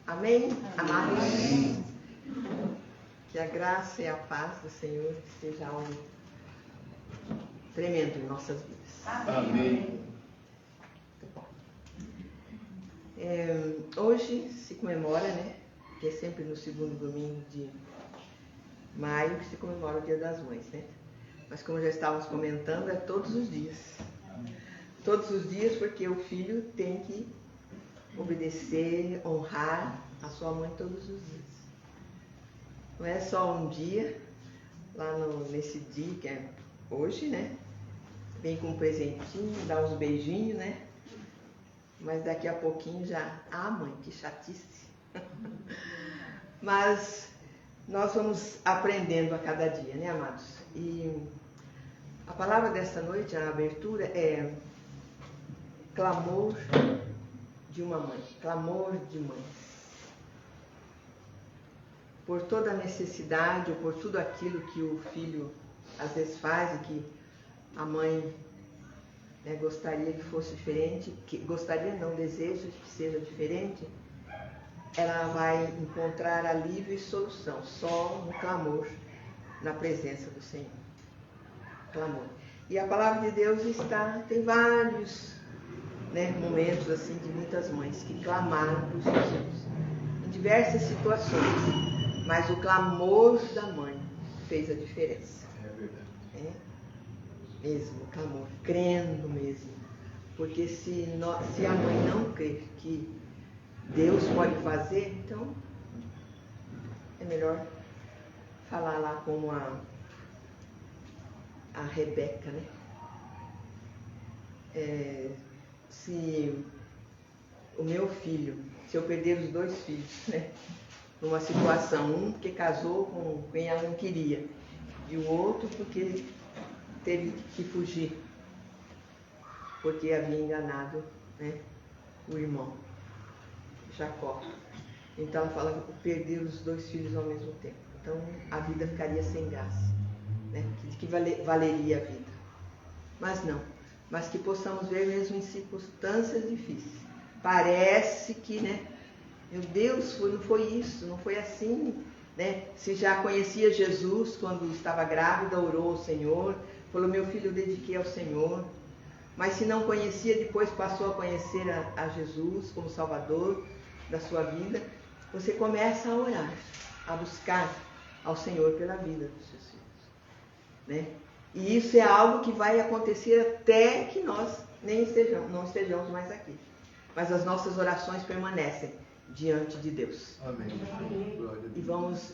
Amém? Amados? Que a graça e a paz do Senhor seja algo tremendo em nossas vidas. Amém. Muito bom. Hoje se comemora, né? Que é sempre no segundo domingo de maio que se comemora o Dia das Mães, né? Mas como já estávamos comentando, é todos os dias. Todos os dias, porque o filho tem que obedecer, honrar a sua mãe todos os dias. Não é só um dia, lá nesse dia que é hoje, né? Vem com um presentinho, dá uns beijinhos, né? Mas daqui a pouquinho já... Ah, mãe, que chatice! Mas nós vamos aprendendo a cada dia, né, amados? E a palavra desta noite, a abertura, é clamor de uma mãe, clamor de mãe. Por toda a necessidade, ou por tudo aquilo que o filho às vezes faz e que a mãe gostaria que fosse diferente, deseja que seja diferente, ela vai encontrar alívio e solução só no clamor, na presença do Senhor. Clamor. E a palavra de Deus tem vários momentos assim de muitas mães que clamaram por seus filhos em diversas situações. Mas o clamor da mãe fez a diferença. É verdade. Mesmo, o clamor, crendo mesmo. Porque se a mãe não crer que Deus pode fazer, então é melhor falar lá como a Rebeca, né? Se o meu filho, se eu perder os dois filhos, né? Numa situação, um porque casou com quem ela não queria, e o outro porque teve que fugir, porque havia enganado, né, o irmão, Jacó. Então ela fala que perder os dois filhos ao mesmo tempo. Então a vida ficaria sem graça, né? Que valeria a vida. Mas não, mas que possamos ver mesmo em circunstâncias difíceis. Parece que, meu Deus, não foi isso, não foi assim, né? Se já conhecia Jesus quando estava grávida, orou ao Senhor, falou, meu filho, eu dediquei ao Senhor. Mas se não conhecia, depois passou a conhecer a Jesus como Salvador da sua vida, você começa a orar, a buscar ao Senhor pela vida dos seus filhos, né? E isso é algo que vai acontecer até que nós não estejamos mais aqui. Mas as nossas orações permanecem diante de Deus. Amém. E vamos,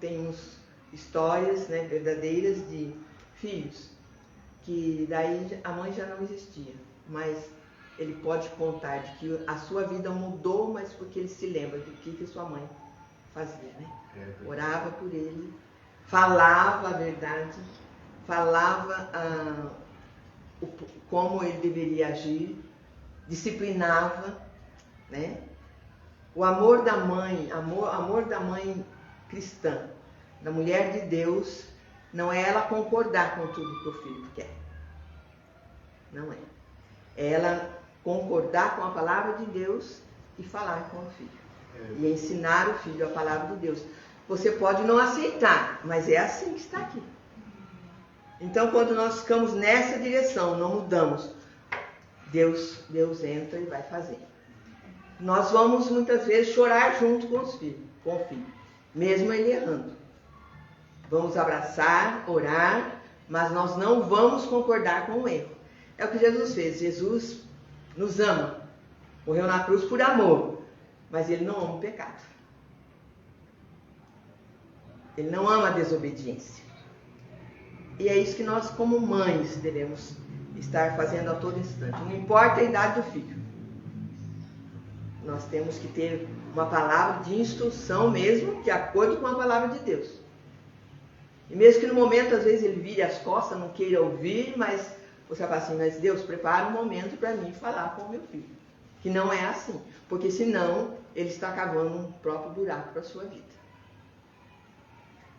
temos histórias, verdadeiras de filhos, que daí a mãe já não existia, mas ele pode contar de que a sua vida mudou, mas porque ele se lembra do que sua mãe fazia, né? Orava por ele, falava a verdade, falava como ele deveria agir, disciplinava, né? O amor da mãe, amor da mãe cristã, da mulher de Deus, não é ela concordar com tudo que o filho quer. Não é. É ela concordar com a palavra de Deus e falar com o filho. E ensinar o filho a palavra de Deus. Você pode não aceitar, mas é assim que está aqui. Então, quando nós ficamos nessa direção, não mudamos, Deus entra e vai fazer. Nós vamos muitas vezes chorar junto com o filho, mesmo ele errando. Vamos abraçar, orar, mas nós não vamos concordar com o erro. É o que Jesus fez. Jesus nos ama, morreu na cruz por amor, mas ele não ama o pecado. Ele não ama a desobediência. E é isso que nós, como mães, devemos estar fazendo a todo instante. Não importa a idade do filho. Nós temos que ter uma palavra de instrução mesmo, de acordo com a palavra de Deus. E mesmo que no momento, às vezes, ele vire as costas, não queira ouvir, mas você vai falar assim, mas Deus, prepara um momento para mim falar com o meu filho. Que não é assim, porque senão ele está cavando um próprio buraco para a sua vida.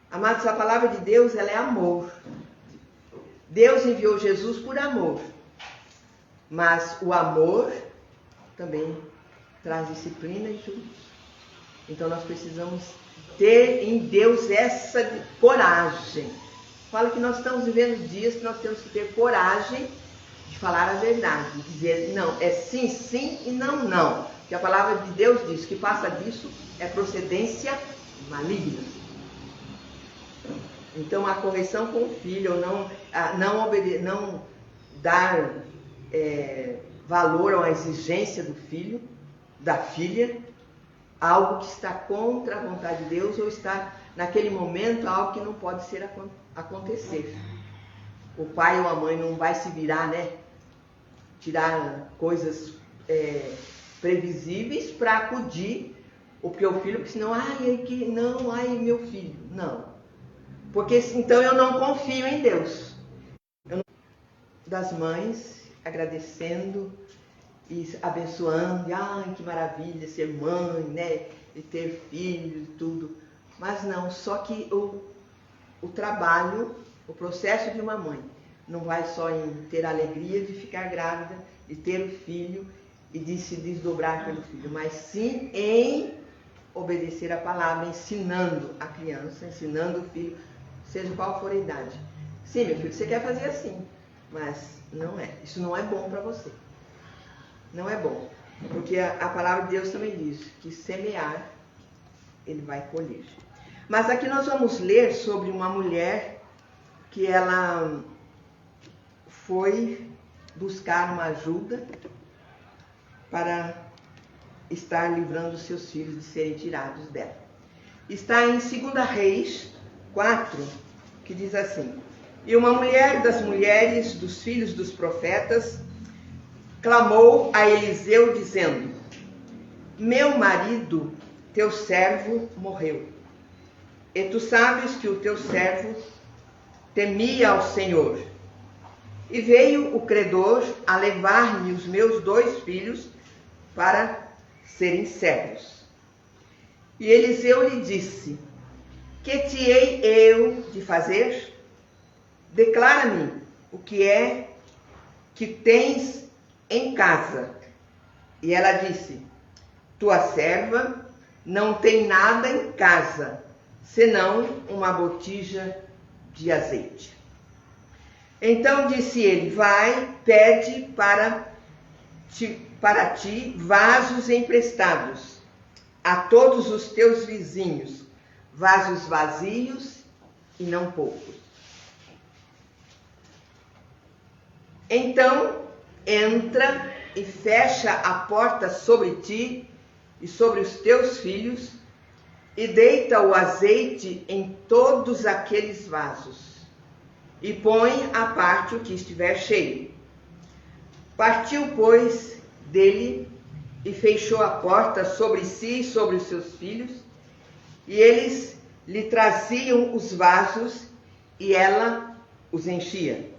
Amados, a palavra de Deus, ela é amor. Deus enviou Jesus por amor. Mas o amor também traz disciplina e juízo. Então nós precisamos ter em Deus essa coragem. Fala que nós estamos vivendo dias que nós temos que ter coragem de falar a verdade, de dizer não, é sim, sim e não, não. Que a palavra de Deus diz que passa disso é procedência maligna. Então a correção com o filho, não dar valor a uma exigência do filho, da filha, algo que está contra a vontade de Deus ou está naquele momento algo que não pode acontecer. O pai ou a mãe não vai se virar, né? Tirar coisas previsíveis para acudir, porque o filho, porque senão, meu filho. Não. Porque então eu não confio em Deus. Das mães, agradecendo e abençoando, que maravilha ser mãe, né? E ter filhos e tudo. Mas não, só que o trabalho, o processo de uma mãe, não vai só em ter a alegria de ficar grávida, de ter o filho e de se desdobrar pelo filho, mas sim em obedecer a palavra, ensinando a criança, ensinando o filho, seja qual for a idade. Sim, meu filho, você quer fazer assim, mas não é. Isso não é bom para você. Não é bom. Porque a palavra de Deus também diz que semear, ele vai colher. Mas aqui nós vamos ler sobre uma mulher que ela foi buscar uma ajuda para estar livrando os seus filhos de serem tirados dela. Está em 2 Reis 4, que diz assim: E uma mulher das mulheres dos filhos dos profetas clamou a Eliseu dizendo: Meu marido, teu servo, morreu. E tu sabes que o teu servo temia ao Senhor. E veio o credor a levar-me os meus 2 filhos para serem servos. E Eliseu lhe disse: Que te hei eu de fazer? Declara-me o que é que tens em casa. E ela disse: Tua serva não tem nada em casa, senão uma botija de azeite. Então disse ele: Vai, pede para ti vasos emprestados a todos os teus vizinhos, vasos vazios e não poucos. Então entra e fecha a porta sobre ti e sobre os teus filhos, e deita o azeite em todos aqueles vasos, e põe à parte o que estiver cheio. Partiu, pois, dele e fechou a porta sobre si e sobre os seus filhos, e eles lhe traziam os vasos, e ela os enchia.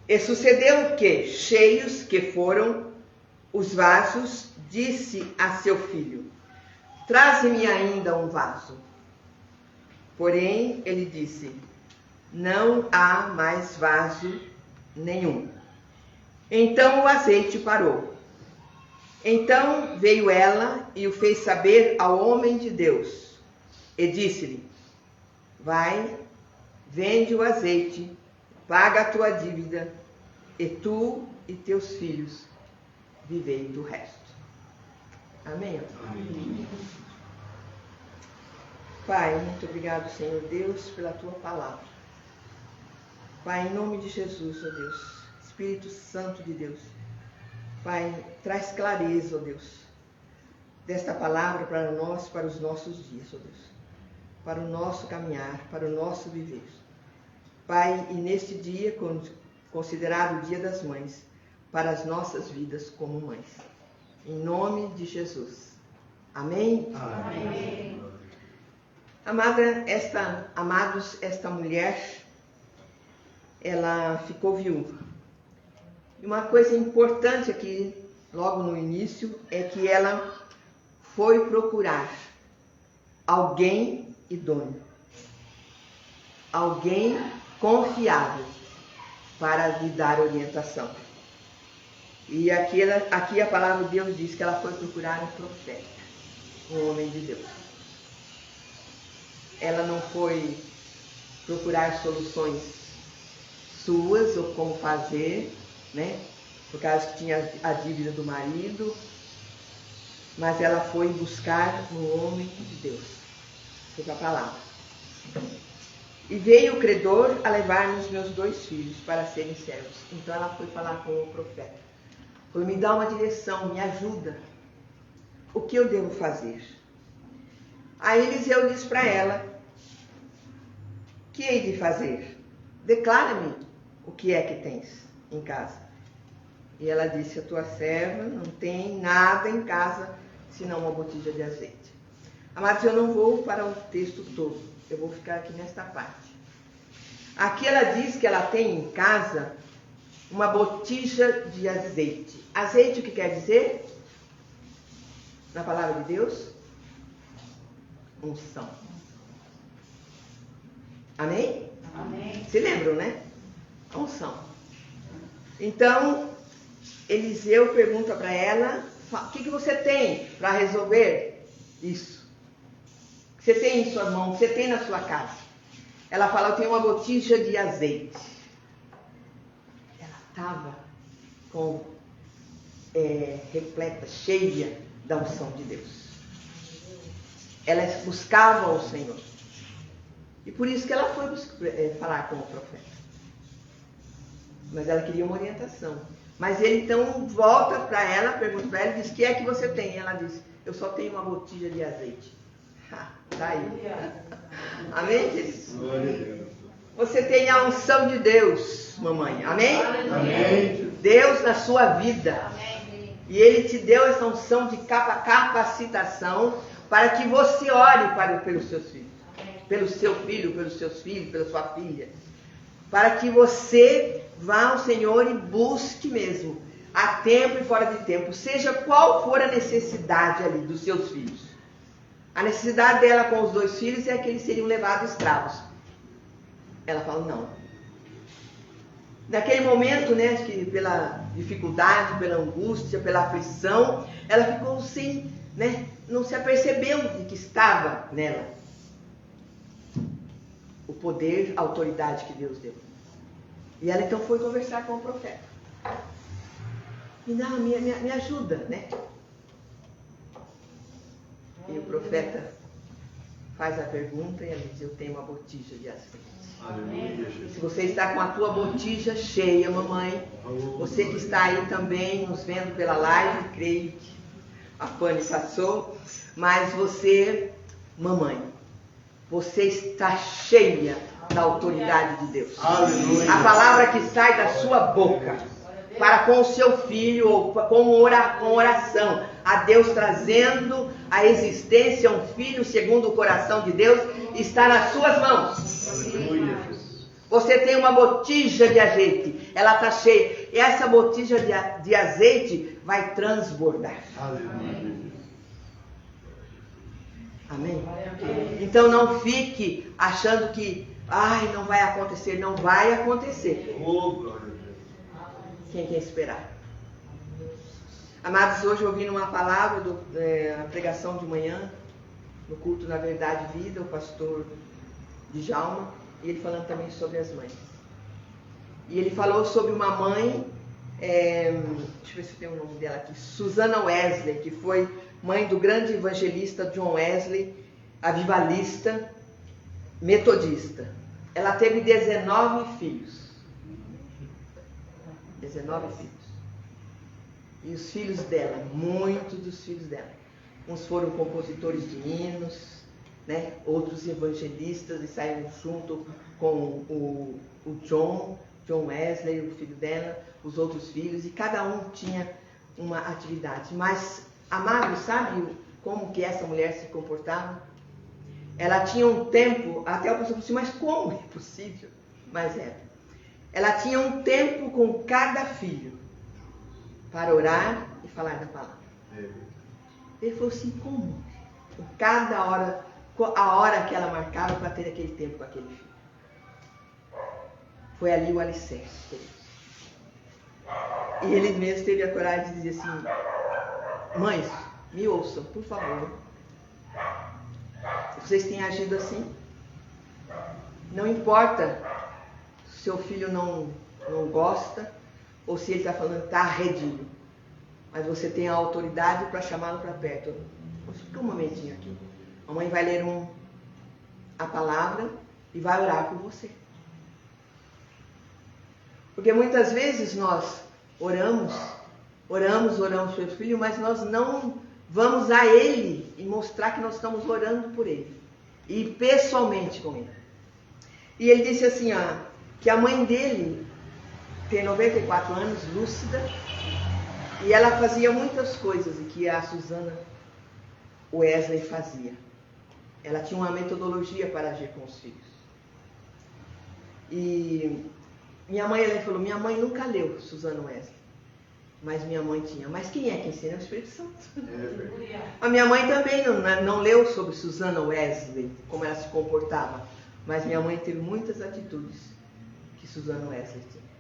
E sucedeu que, cheios que foram os vasos, disse a seu filho: Traze-me ainda um vaso. Porém, ele disse: Não há mais vaso nenhum. Então o azeite parou. Então veio ela e o fez saber ao homem de Deus. E disse-lhe: Vai, vende o azeite, paga a tua dívida, e tu e teus filhos vivei do resto. Amém? Amém. Pai, muito obrigado, Senhor Deus, pela tua palavra. Pai, em nome de Jesus, ó Deus, Espírito Santo de Deus, Pai, traz clareza, ó Deus, desta palavra para nós, para os nossos dias, ó Deus, para o nosso caminhar, para o nosso viver. Pai, e neste dia, considerado o Dia das Mães, para as nossas vidas como mães. Em nome de Jesus. Amém? Amém. Amados, esta mulher, ela ficou viúva. E uma coisa importante aqui, logo no início, é que ela foi procurar alguém idôneo, alguém confiável para lhe dar orientação. E aqui a palavra de Deus diz que ela foi procurar um profeta. um homem de Deus. Ela não foi procurar soluções suas ou como fazer, né? Por causa que tinha a dívida do marido, mas ela foi buscar um homem de Deus. Foi a palavra. E veio o credor a levar-me os meus 2 filhos para serem servos. Então ela foi falar com o profeta. Falou, me dá uma direção, me ajuda. O que eu devo fazer? Aí Eliseu disse para ela, que hei de fazer? Declara-me o que é que tens em casa. E ela disse, a tua serva não tem nada em casa, senão uma botija de azeite. Amados, eu não vou para o texto todo, eu vou ficar aqui nesta parte. Aqui ela diz que ela tem em casa uma botija de azeite. Azeite o que quer dizer? Na palavra de Deus? Unção. Amém? Amém. Se lembram, né? A unção. Então, Eliseu pergunta para ela, o que você tem para resolver isso? O que você tem em sua mão, o que você tem na sua casa? Ela fala, eu tenho uma botija de azeite. Ela estava repleta, cheia da unção de Deus. Ela buscava o Senhor. E por isso que ela foi falar com o profeta. Mas ela queria uma orientação. Mas ele então volta para ela, pergunta para ela, diz, o que é que você tem? Ela diz, eu só tenho uma botija de azeite. Tá aí. Amém, queridos? Você tem a unção de Deus, mamãe. Amém? Amém. Deus na sua vida. Amém. E Ele te deu essa unção de capacitação para que você ore pelos seus filhos. Pelo seu filho, pelos seus filhos, pela sua filha. Para que você vá ao Senhor e busque mesmo, a tempo e fora de tempo, seja qual for a necessidade ali dos seus filhos. A necessidade dela com os 2 filhos é que eles seriam levados escravos. Ela fala, não. Naquele momento, né, que pela dificuldade, pela angústia, pela aflição, ela ficou sem, né, não se apercebeu de que estava nela o poder, a autoridade que Deus deu. E ela então foi conversar com o profeta. Me ajuda, né? E o profeta faz a pergunta e ela diz, eu tenho uma botija de azeite. Aleluia. Se você está com a tua botija cheia, mamãe, você que está aí também nos vendo pela live, creio que a Fanny passou, mas você, mamãe, você está cheia da autoridade de Deus. Aleluia. A palavra que sai da sua boca para com o seu filho ou com oração a Deus, trazendo à existência um filho segundo o coração de Deus, está nas suas mãos. Aleluia. Você tem uma botija de azeite, ela está cheia, e essa botija de azeite vai transbordar. Aleluia. Amém? Então não fique achando que não vai acontecer. Não vai acontecer. Oh, glória a Deus. Quem quer esperar? Amados, hoje ouvindo uma palavra, a pregação de manhã, no culto Na Verdade e Vida, o pastor Djalma, e ele falando também sobre as mães. E ele falou sobre uma mãe, deixa eu ver se tem o nome dela aqui, Susana Wesley, que foi mãe do grande evangelista John Wesley, avivalista, metodista. Ela teve 19 filhos. 19 filhos. E os filhos dela, muitos dos filhos dela, uns foram compositores de hinos, né? Outros evangelistas, e saíram junto com o John Wesley, o filho dela, os outros filhos, e cada um tinha uma atividade. Mas, amados, sabe como que essa mulher se comportava? Ela tinha um tempo, até o pastor disse, mas como é possível? Mas era. Ela tinha um tempo com cada filho para orar e falar da palavra. Ele falou assim, como? Cada hora, a hora que ela marcava para ter aquele tempo com aquele filho. Foi ali o alicerce, queridos. E ele mesmo teve a coragem de dizer assim, mães, me ouçam, por favor. vocês têm agido assim. Não importa se seu filho não gosta ou se ele está falando que está arredio. Mas você tem a autoridade para chamá-lo para perto. Fica um momentinho aqui. A mãe vai ler a palavra e vai orar por você. Porque muitas vezes nós oramos pelo filho, mas nós não vamos a ele e mostrar que nós estamos orando por ele. E pessoalmente com ele. E ele disse assim, que a mãe dele tem 94 anos, lúcida, e ela fazia muitas coisas que a Susana Wesley fazia. Ela tinha uma metodologia para agir com os filhos. E minha mãe, ela falou, minha mãe nunca leu Susana Wesley, mas minha mãe tinha. Mas quem é que ensina? É o Espírito Santo. A minha mãe também não leu sobre Susana Wesley, como ela se comportava, mas minha mãe teve muitas atitudes que Susana Wesley tinha.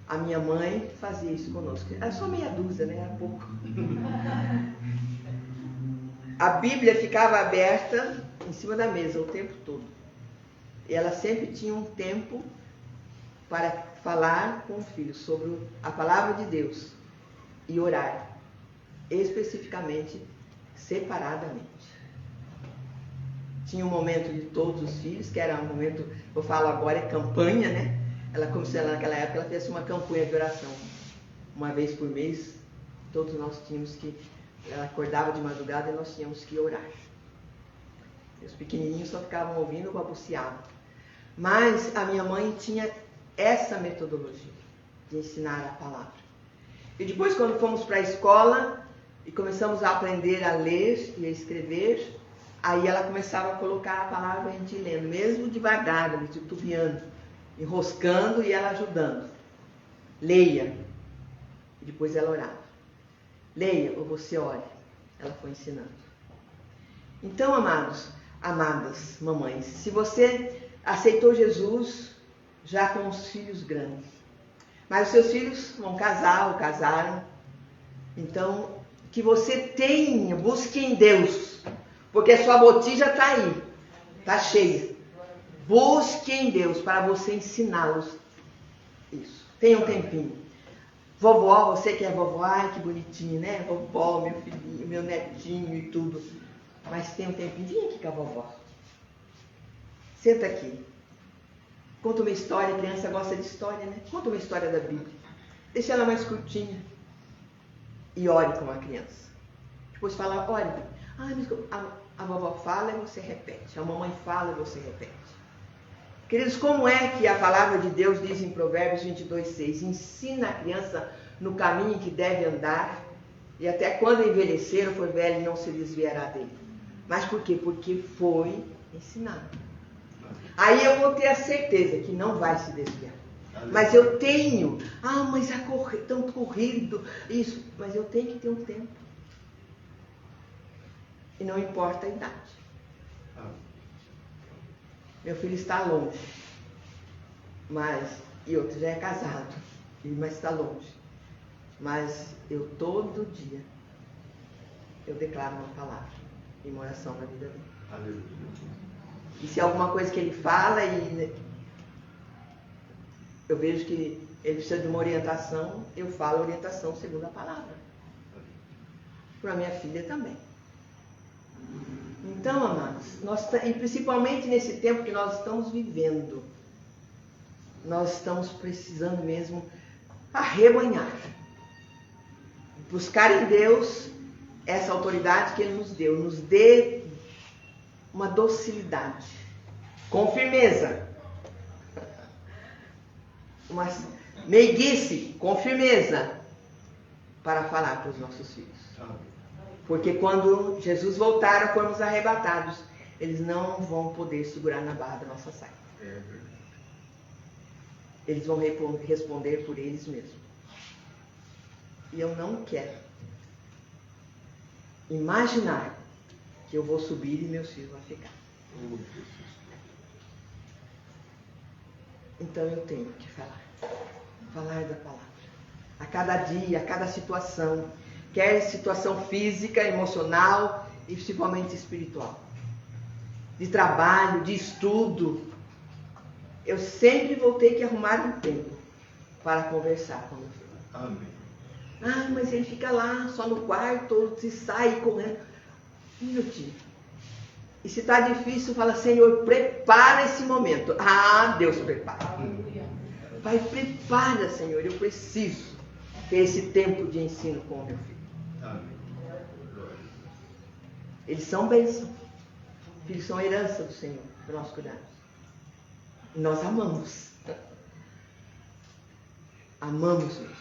A minha mãe fazia isso conosco. Era só meia dúzia, né? Era pouco. A Bíblia ficava aberta em cima da mesa o tempo todo. E ela sempre tinha um tempo para falar com o filho sobre a palavra de Deus e orar, especificamente, separadamente. Tinha um momento de todos os filhos, que era um momento, eu falo agora, é campanha, né? Ela começou naquela época, ela fez uma campanha de oração. Uma vez por mês, todos nós tínhamos que, ela acordava de madrugada e nós tínhamos que orar. E os pequenininhos só ficavam ouvindo, balbuciavam. Mas a minha mãe tinha essa metodologia de ensinar a palavra. E depois, quando fomos para a escola e começamos a aprender a ler e a escrever, aí ela começava a colocar a palavra e a gente lendo, mesmo devagar, titubeando, enroscando e ela ajudando. Leia. E depois ela orava. Leia ou você ore. Ela foi ensinando. Então, amados, amadas mamães, se você aceitou Jesus já com os filhos grandes, mas os seus filhos vão casar ou casaram, então que você tenha, busque em Deus, porque a sua botija está aí, está cheia. Busque em Deus para você ensiná-los isso. Tenha um tempinho. Vovó, você que é vovó, ai que bonitinho, né? Vovó, meu filhinho, meu netinho e tudo. Mas tenha um tempinho, vem aqui com a vovó. Senta aqui. Conta uma história, a criança gosta de história, né? Conta uma história da Bíblia. Deixa ela mais curtinha. E ore com a criança. Depois fala, ore. A vovó fala e você repete. A mamãe fala e você repete. Queridos, como é que a palavra de Deus diz em Provérbios 22:6? Ensina a criança no caminho que deve andar, e até quando envelhecer ou for velho não se desviará dele. Mas por quê? Porque foi ensinado. Aí eu vou ter a certeza que não vai se desviar. Mas eu tenho, mas tão corrido, isso, mas eu tenho que ter um tempo. E não importa a idade. Meu filho está longe, e outro já é casado, mas está longe. Mas eu todo dia, eu declaro uma palavra em oração na vida dele. Aleluia. E se alguma coisa que ele fala e eu vejo que ele precisa de uma orientação, eu falo orientação segundo a palavra. Para minha filha também. Então, amados, e principalmente nesse tempo que nós estamos vivendo, nós estamos precisando mesmo arrebanhar. Buscar em Deus essa autoridade que Ele nos deu. Nos dê uma docilidade, com firmeza. Uma meiguice, com firmeza, para falar para os nossos filhos. Porque quando Jesus voltar, formos arrebatados, eles não vão poder segurar na barra da nossa saia. Eles vão responder por eles mesmos. E eu não quero imaginar que eu vou subir e meus filhos vão ficar. Então eu tenho que falar da palavra. A cada dia, a cada situação. Quer situação física, emocional e principalmente espiritual. de trabalho, de estudo, eu sempre vou ter que arrumar um tempo para conversar com meu filho. Amém. Ah, mas ele fica lá, só no quarto, ou se sai correndo. Um minutinho. E se está difícil, fala, Senhor, prepara esse momento. Ah, Deus prepara. Pai, prepara, Senhor, eu preciso ter esse tempo de ensino com o meu filho. Amém. Eles são bênção. Filhos são herança do Senhor, para nós cuidarmos. E nós amamos. Amamos mesmo.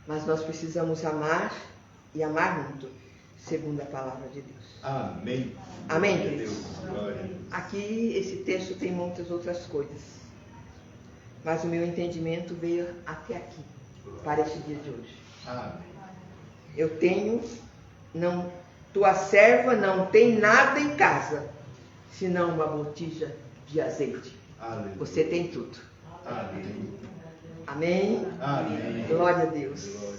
Mas nós precisamos amar e amar muito, segundo a palavra de Deus. Amém. Amém, Glória a queridos? Deus. Glória a Deus. Aqui, esse texto tem muitas outras coisas. Mas o meu entendimento veio até aqui, para este dia de hoje. Amém. Eu tenho, tua serva não tem nada em casa, senão uma botija de azeite. Aleluia. Você tem tudo. Amém. Amém? Amém. Glória a Deus. Glória.